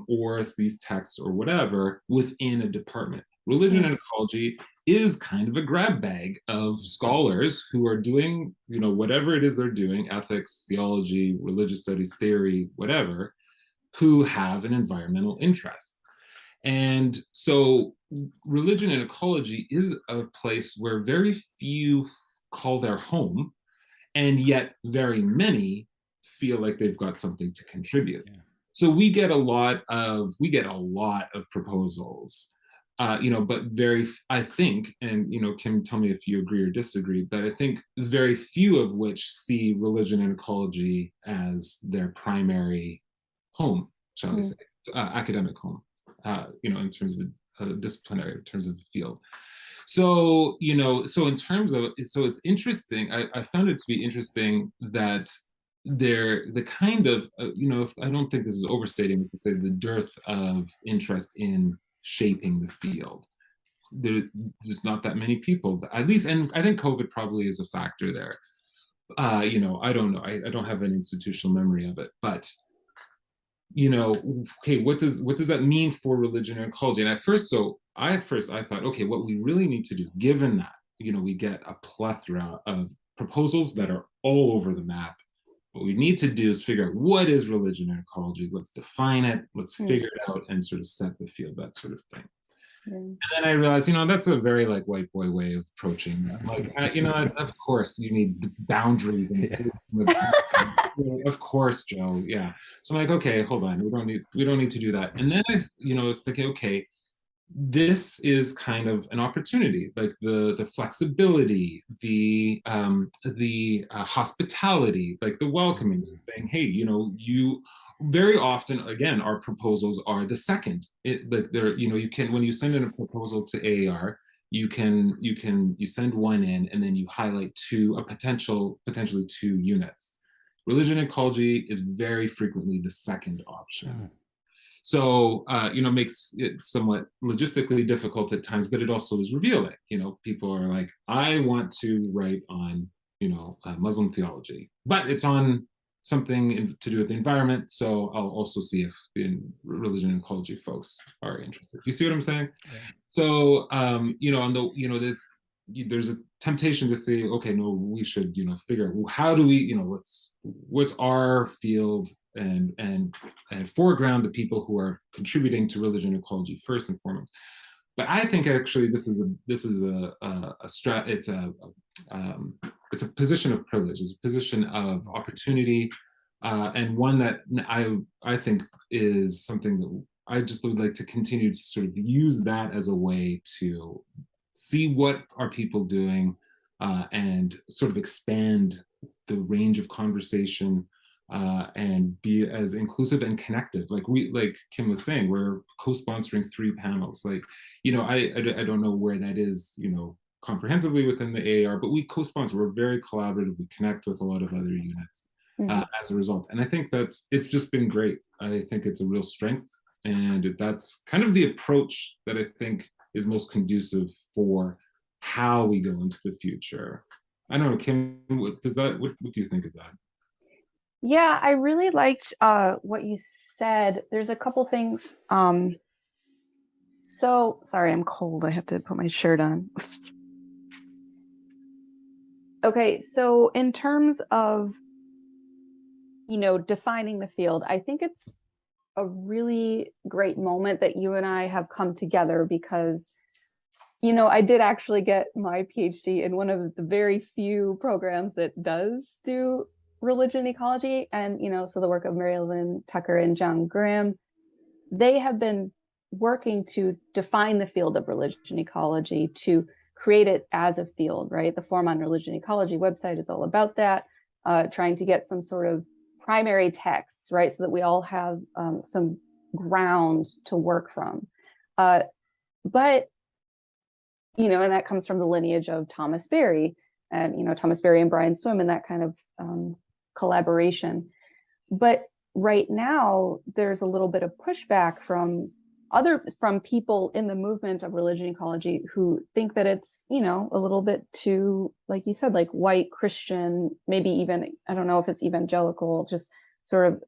or these texts or whatever within a department. Religion and ecology is kind of a grab bag of scholars who are doing, whatever it is they're doing, ethics, theology, religious studies, theory, whatever, who have an environmental interest. And so religion and ecology is a place where very few call their home, and yet very many feel like they've got something to contribute. Yeah. So we get a lot of proposals, but I think, and Kim, tell me if you agree or disagree, but I think very few of which see religion and ecology as their primary home, shall we say, academic home, in terms of disciplinary, in terms of the field. So, so in terms of, so it's interesting, I found it to be interesting that the kind of, I don't think this is overstating to say the dearth of interest in shaping the field. There's just not that many people, at least, and I think COVID probably is a factor there. I don't know, I don't have an institutional memory of it, but okay, what does that mean for religion and ecology? And at first I thought, okay, what we really need to do, given that, we get a plethora of proposals that are all over the map, what we need to do is figure out what is religion and ecology. Let's define it, let's figure it out and sort of set the field, that sort of thing. And then I realized, that's a very like white boy way of approaching that. Like, of course you need boundaries and of course, Joe. Yeah. So I'm like, okay, hold on. We don't need to do that. And then I was thinking, okay, this is kind of an opportunity, like the flexibility, the hospitality, like the welcoming, saying, hey, you very often, again, our proposals are the second. It like there, you can, when you send in a proposal to AAR, you send one in, and then you highlight potentially two units. Religion and ecology is very frequently the second option. Mm. So, makes it somewhat logistically difficult at times, but it also is revealing. People are like, I want to write on, Muslim theology, but it's on something to do with the environment. So I'll also see if the religion and ecology folks are interested. Do you see what I'm saying? Yeah. So, on the, there's a temptation to say, okay, no, we should, figure out, well, how do we, what's our field, and foreground the people who are contributing to religion and ecology first and foremost. But I think actually this is it's a position of privilege, it's a position of opportunity, and one that I think is something that I just would like to continue to sort of use that as a way to see what are people doing, and sort of expand the range of conversation, and be as inclusive and connective. Like Kim was saying, we're co-sponsoring 3 panels. I don't know where that is, comprehensively within the AAR, but we co-sponsor. We're very collaborative. We connect with a lot of other units as a result. And I think it's just been great. I think it's a real strength. And that's kind of the approach that I think is most conducive for how we go into the future. I don't know, Kim, what do you think of that? Yeah, I really liked what you said. There's a couple things. So sorry, I'm cold. I have to put my shirt on. Okay, so in terms of, defining the field, I think it's a really great moment that you and I have come together because, I did actually get my PhD in one of the very few programs that does do religion ecology. And, so the work of Marilyn Tucker and John Graham, they have been working to define the field of religion ecology, to create it as a field, right? The Forum on Religion Ecology website is all about that, trying to get some sort of primary texts, right? So that we all have some ground to work from. But, and that comes from the lineage of Thomas Berry and, Thomas Berry and Brian Swim and that kind of collaboration. But right now, there's a little bit of pushback from people in the movement of religion ecology who think that it's, a little bit too, like you said, like white Christian, maybe even, I don't know if it's evangelical, just sort of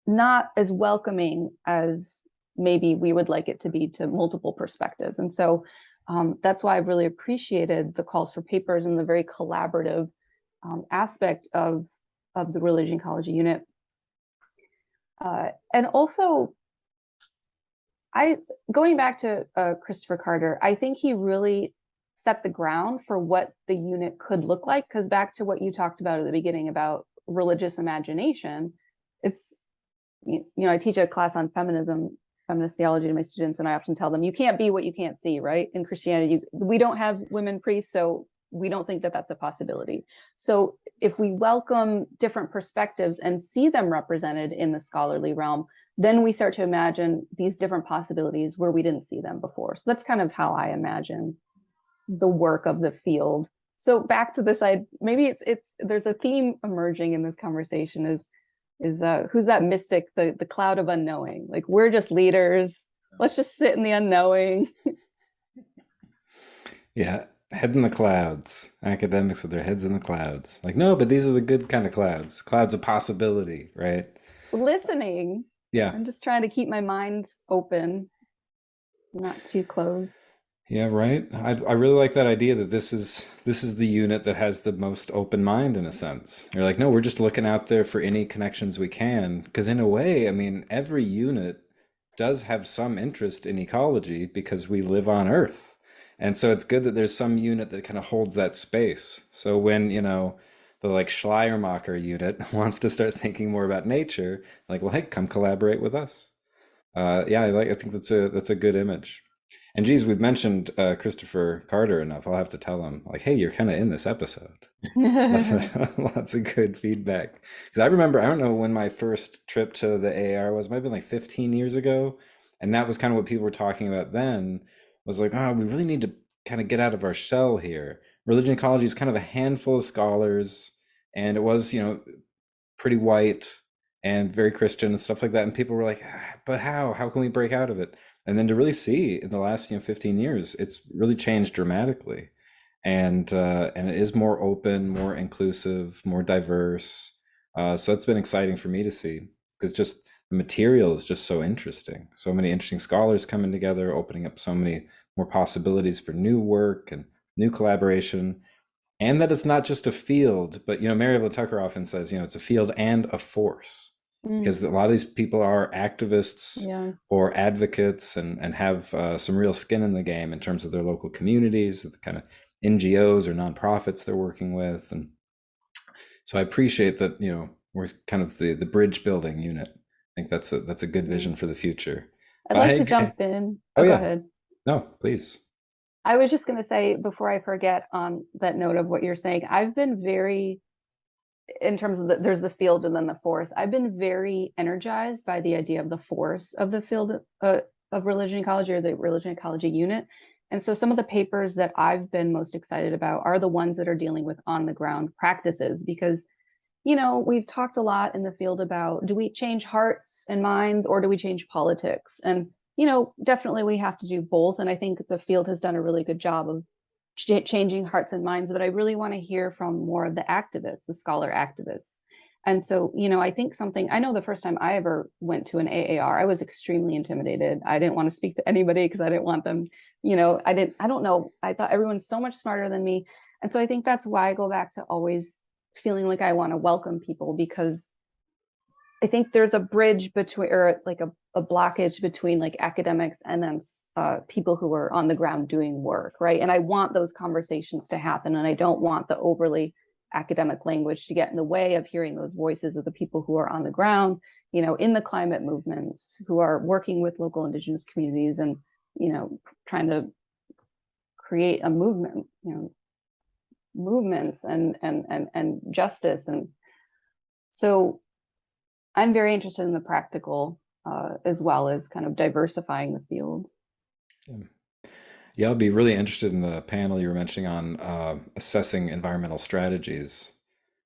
not as welcoming as maybe we would like it to be to multiple perspectives. And so that's why I've really appreciated the calls for papers and the very collaborative aspect of the religion ecology unit. And also, going back to Christopher Carter, I think he really set the ground for what the unit could look like. Because back to what you talked about at the beginning about religious imagination, it's, I teach a class on feminist theology to my students, and I often tell them, you can't be what you can't see, right? In Christianity, we don't have women priests, so we don't think that that's a possibility. So if we welcome different perspectives and see them represented in the scholarly realm, then we start to imagine these different possibilities where we didn't see them before. So that's kind of how I imagine the work of the field. So back to this, maybe there's a theme emerging in this conversation is who's that mystic, the cloud of unknowing? Like, we're just leaders. Let's just sit in the unknowing. Yeah. Head in the clouds. Academics with their heads in the clouds. Like, no, but these are the good kind of clouds. Clouds of possibility, right? Listening. Yeah. I'm just trying to keep my mind open, not too closed. Yeah, right. I really like that idea that this is the unit that has the most open mind in a sense. You're like, no, we're just looking out there for any connections we can. Because in a way, I mean, every unit does have some interest in ecology because we live on Earth. And so it's good that there's some unit that kind of holds that space. So when, the like Schleiermacher unit wants to start thinking more about nature, like, well, hey, come collaborate with us. Yeah, I think that's a good image. And geez, we've mentioned Christopher Carter enough. I'll have to tell him, like, hey, you're kind of in this episode. Lots of, lots of good feedback. Because I remember, I don't know when my first trip to the AAR was, might have been like 15 years ago. And that was kind of what people were talking about then, was like, oh, we really need to kind of get out of our shell here. Religion ecology is kind of a handful of scholars, and it was, pretty white and very Christian and stuff like that. And people were like, but how? How can we break out of it? And then to really see in the last 15 years, it's really changed dramatically, and it is more open, more inclusive, more diverse. So it's been exciting for me to see, because just the material is just so interesting. So many interesting scholars coming together, opening up so many more possibilities for new work and new collaboration, and that it's not just a field, but Mary Evelyn Tucker often says, it's a field and a force, Mm, because a lot of these people are activists yeah. or advocates, and have some real skin in the game in terms of their local communities, the kind of NGOs or nonprofits they're working with. And so I appreciate that, we're kind of the bridge building unit. I think that's a good Mm. vision for the future. I'd But like to hey, jump in. oh Oh, go yeah, ahead. no, please. I was just going to say, before I forget, on that note of what you're saying, I've been very, in terms of there's the field and then the force. I've been very energized by the idea of the force of the field of religion ecology, or the religion ecology unit. And so some of the papers that I've been most excited about are the ones that are dealing with on the ground practices, because we've talked a lot in the field about, do we change hearts and minds, or do we change politics? And, definitely we have to do both. And I think the field has done a really good job of changing hearts and minds. But I really want to hear from more of the activists, the scholar activists. And so, I think I know the first time I ever went to an AAR, I was extremely intimidated. I didn't want to speak to anybody because I didn't want them, I don't know. I thought everyone's so much smarter than me. And so I think that's why I go back to always feeling like I want to welcome people, because I think there's a bridge between, or like a blockage between like academics and then people who are on the ground doing work, right? And I want those conversations to happen, and I don't want the overly academic language to get in the way of hearing those voices of the people who are on the ground, in the climate movements, who are working with local indigenous communities, and trying to create a movement, movements and justice. And so I'm very interested in the practical, as well as kind of diversifying the field. Yeah, I'll be really interested in the panel you were mentioning on assessing environmental strategies,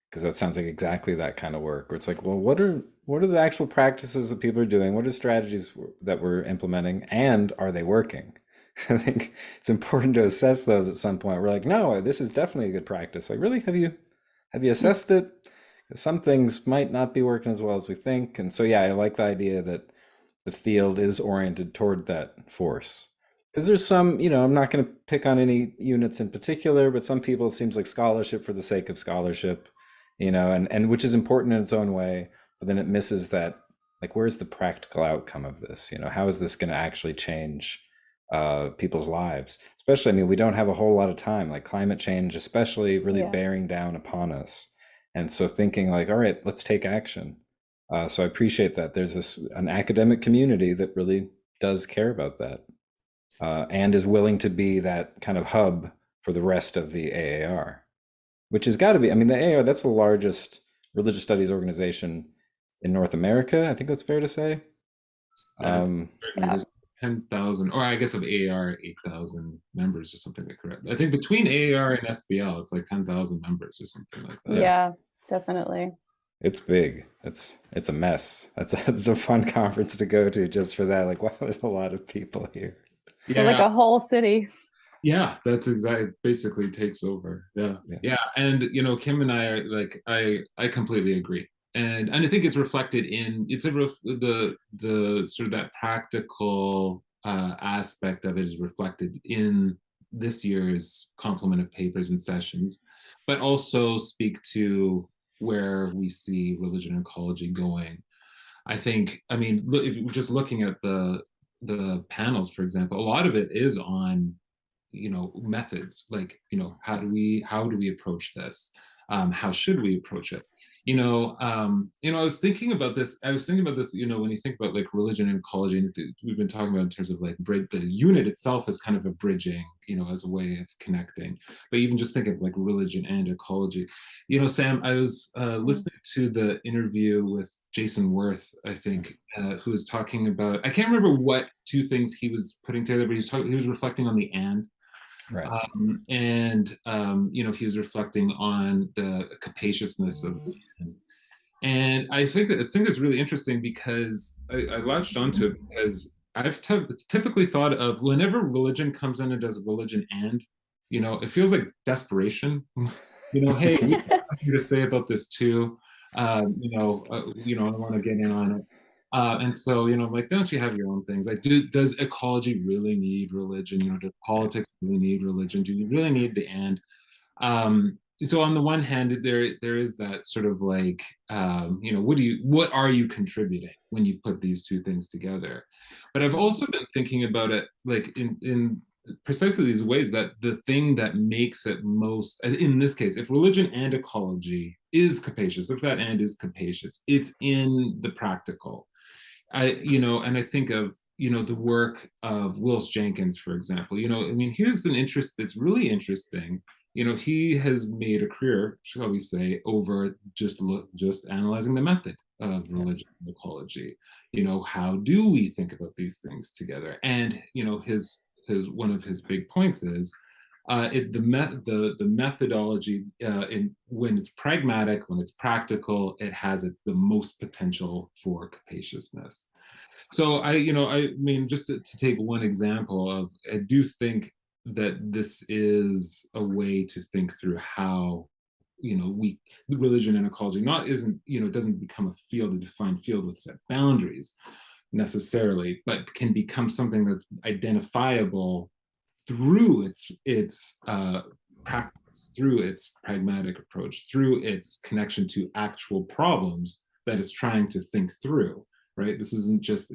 because that sounds like exactly that kind of work, where it's like, well, what are the actual practices that people are doing? What are strategies that we're implementing, and are they working? I think it's important to assess those at some point. We're like, no, this is definitely a good practice. Like, really, have you assessed it? 'Cause some things might not be working as well as we think. And so, yeah, I like the idea that the field is oriented toward that force. Because there's some, I'm not going to pick on any units in particular, but some people, it seems like scholarship for the sake of scholarship, and which is important in its own way, but then it misses that, like, where's the practical outcome of this? How is this going to actually change people's lives? Especially, I mean, we don't have a whole lot of time, like climate change, especially, really Yeah. bearing down upon us. And so thinking like, all right, let's take action. So I appreciate that there's an academic community that really does care about that, and is willing to be that kind of hub for the rest of the AAR, which has got to be. I mean, the AAR, that's the largest religious studies organization in North America. I think that's fair to say. Yeah, Um, certainly Yeah. there's 10,000, or I guess of AAR, 8,000 members or something like correct. I think between AAR and SBL, it's like 10,000 members or something like that. yeah, Yeah, definitely. it's big. It's a mess. It's a fun conference to go to just for that. Like, wow, there's a lot of people here. So like Yeah, a whole city. yeah, that's exactly basically takes over. Yeah, Yeah. yeah, and Kim and I are like, I completely agree, and I think it's reflected in the sort of that practical aspect of it is reflected in this year's complement of papers and sessions, but also speak to where we see religion and ecology going. I think, I mean, if you're just looking at the panels, for example, a lot of it is on methods, like how do we approach this, how should we approach it, I was thinking about this. When you think about like religion and ecology, and we've been talking about in terms of like the unit itself as kind of a bridging, as a way of connecting. But even just think of like religion and ecology. Sam, I was listening to the interview with Jason Worth, I think, who was talking about, I can't remember what two things he was putting together, but he was reflecting on the and. Right. He was reflecting on the capaciousness of the and I think it's really interesting because I latched onto it because I've typically thought of whenever religion comes in and does religion and, it feels like desperation. Hey, we have something to say about this too. I want to get in on it. And so, like, don't you have your own things? Like, does ecology really need religion? Does politics really need religion? Do you really need the and? So on the one hand, there is that sort of like, what are you contributing when you put these two things together? But I've also been thinking about it like in precisely these ways, that the thing that makes it most, in this case, if religion and ecology is capacious, if that and is capacious, it's in the practical. And I think of, the work of Willis Jenkins, for example. Here's an interest that's really interesting. He has made a career, shall we say, over just analyzing the method of religion and ecology. How do we think about these things together? And his one of his big points is the methodology, when it's pragmatic, when it's practical, it has the most potential for capaciousness. So just to take one example of, I do think that this is a way to think through how, religion and ecology doesn't become a field, a defined field with set boundaries necessarily, but can become something that's identifiable through its practice, through its pragmatic approach, through its connection to actual problems that it's trying to think through, right? This isn't just,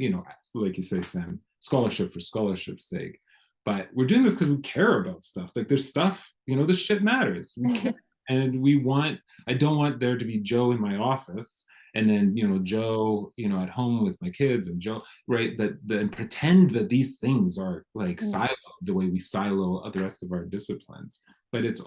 like you say, Sam, scholarship for scholarship's sake, but we're doing this because we care about stuff. Like, there's stuff, this shit matters. We care. And I don't want there to be Joe in my office and then, Joe, at home with my kids, and Joe, right, and pretend that these things are like siloed the way we silo the rest of our disciplines. But it's,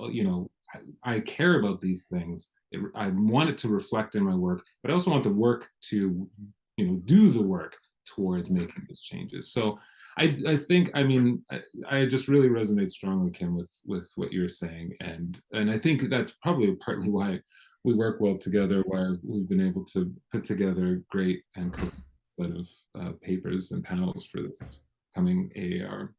I care about these things. I want it to reflect in my work, but I also want the work to, do the work towards making these changes. So I think, I just really resonate strongly, Kim, with what you're saying, and I think that's probably partly why we work well together, why we've been able to put together a great and set of papers and panels for this coming AAR.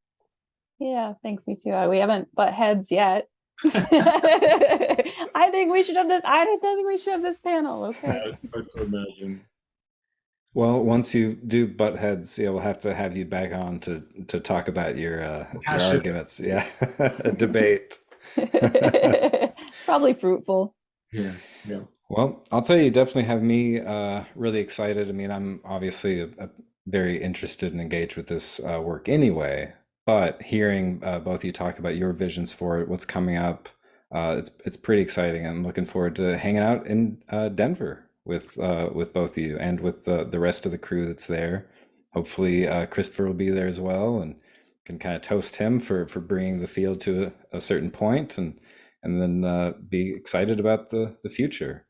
Yeah, thanks, me too. We haven't butt heads yet. I think we should have this. I think we should have this panel. Okay. Yeah, it's hard to imagine. Well, once you do butt heads, yeah, we'll have to have you back on to talk about your arguments. Yeah, a debate. Probably fruitful. Yeah, yeah. Well, I'll tell you, definitely have me really excited. I'm obviously very interested and engaged with this work anyway, but hearing both of you talk about your visions for it, what's coming up, it's pretty exciting. I'm looking forward to hanging out in Denver with both of you and with the rest of the crew that's there. Hopefully, Christopher will be there as well, and can kind of toast him for bringing the field to a certain point, and then be excited about the future,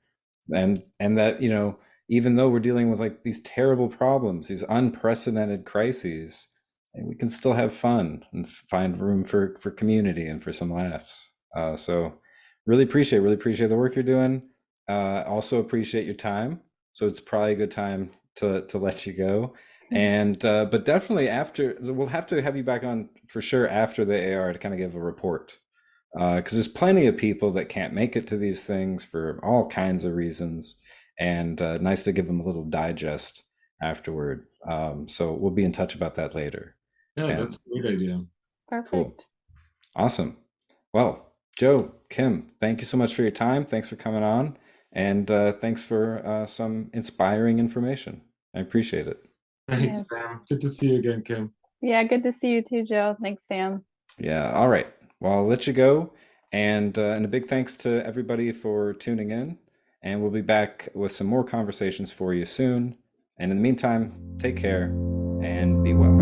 and that even though we're dealing with like these terrible problems, these unprecedented crises, we can still have fun and find room for community and for some laughs. So really appreciate the work you're doing. Also appreciate your time. So it's probably a good time to let you go. And but definitely after, we'll have to have you back on for sure after the AR to kind of give a report, because there's plenty of people that can't make it to these things for all kinds of reasons, and nice to give them a little digest afterward. So we'll be in touch about that later. Yeah, And that's a great idea. Perfect. cool. Awesome. Well, Joe, Kim, thank you so much for your time. Thanks for coming on, and thanks for some inspiring information. I appreciate it. Thanks, Yes. Sam. Good to see you again, Kim. Yeah, good to see you too, Joe. Thanks, Sam. Yeah. All right. Well, I'll let you go. And a big thanks to everybody for tuning in. and we'll be back with some more conversations for you soon. And in the meantime, take care and be well.